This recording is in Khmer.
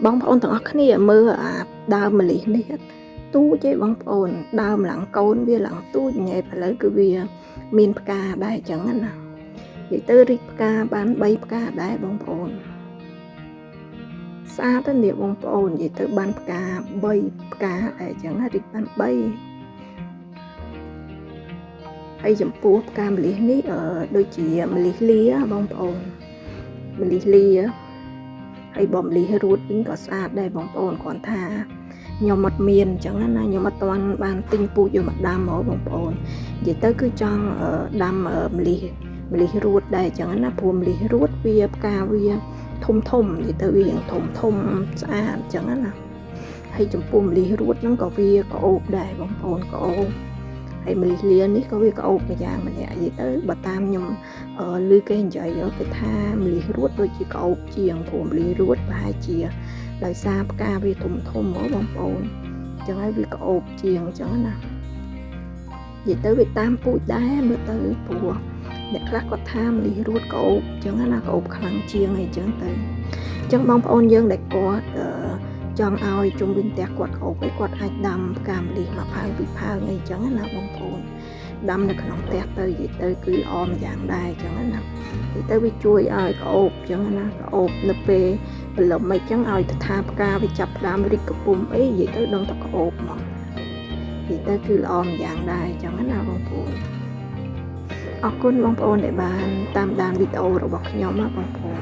បងប្អូនទាំងអស់គ្នាមើលអាដើមម្លិះនេះទូចទេបងប្អូនដើមឡើងកូនវាឡើងទូចញ៉ែឥឡូវគឺវាមានផ្កាដែរអញ្ចឹងណានិយាយទៅរីកផ្កាបាន3ផ្កាដែរបងប្អូនស្អាតណាស់បងប្អូននិយាយទៅបានផ្កា3ផ្កាដែរអញ្ចឹងរីកបាន3ហើយចំពោះផ្កាម្លិះនេះដូចជាម្លិះលាបងប្អូនម្លិះលាហើយបំលីរួតវិញក៏ស្អាតដែរបងប្អូនគ្រាន់ថាខ្ញុំអត់មានអញ្ចឹងណាខ្ញុំអត់ទាន់បានទិញពូជយកមកដាំមកបងប្អូននិយាយទៅគឺចង់ដាំម្លិះរួតដែរអញ្ចឹងណាព្រោះម្លិះរួតវាផ្កាវាធំនិយាយទៅវាធំស្អាតអញ្ចឹងណាហើយចំពោះម្លិះរួតហ្នឹងក៏វាក្អូបដែរបងប្អូនក្អូបហើយម្លិះលានេះក៏វាក្អូបមួយយ៉ាងម្នាក់និយាយទៅបើតាមខ្ញុំឮគេនិយាយគេថាម្លិះរួតដូចជាក្អូបជាងព្រោះម្លិះរួតប្រហែលជាដោយសារផ្កាវាធំហ៎បងប្អូនអញ្ចឹងហើយវាក្អូបជាងអញ្ចឹងណានិយាយទៅវាតាមពូជដែរមើលទៅព្រោះអ្នកខ្លះគាត់ថាម្លិះរួតក្អូបអញ្ចឹងណាក្អូបខ្លាំងជាងអីអញ្ចឹងទៅអញ្ចឹងបងប្អូនយើងដែលគាត់ចង់ឲ្យជុំវិញផ្ទះគាត់ក្អូបអីគាត់អាចដាំផ្កាម្លិះមកផើងពីផើងអីអញ្ចឹងណាបងប្អូនដាំនៅក្នុងផ្ទះទៅនិយាយទៅគឺល្អម្យ៉ាងដែរអញ្ចឹងណានិយាយទៅវាជួយឲ្យក្អូបអញ្ចឹងណាក្អូបនៅពេលព្រលឹមអីចឹងឲ្យទៅថាផ្កាវាចាប់ផ្ដើមរីកកពុំអីនិយាយទៅដឹងតែក្អូបហ្មងនិយាយទៅគឺល្អម្យ៉ាងដែរអញ្ចឹងណាបងប្អូនអរគុណបងប្អូនដែលបានតាមដានវីដេអូរបស់ខ្ញុំណាបងប្អូន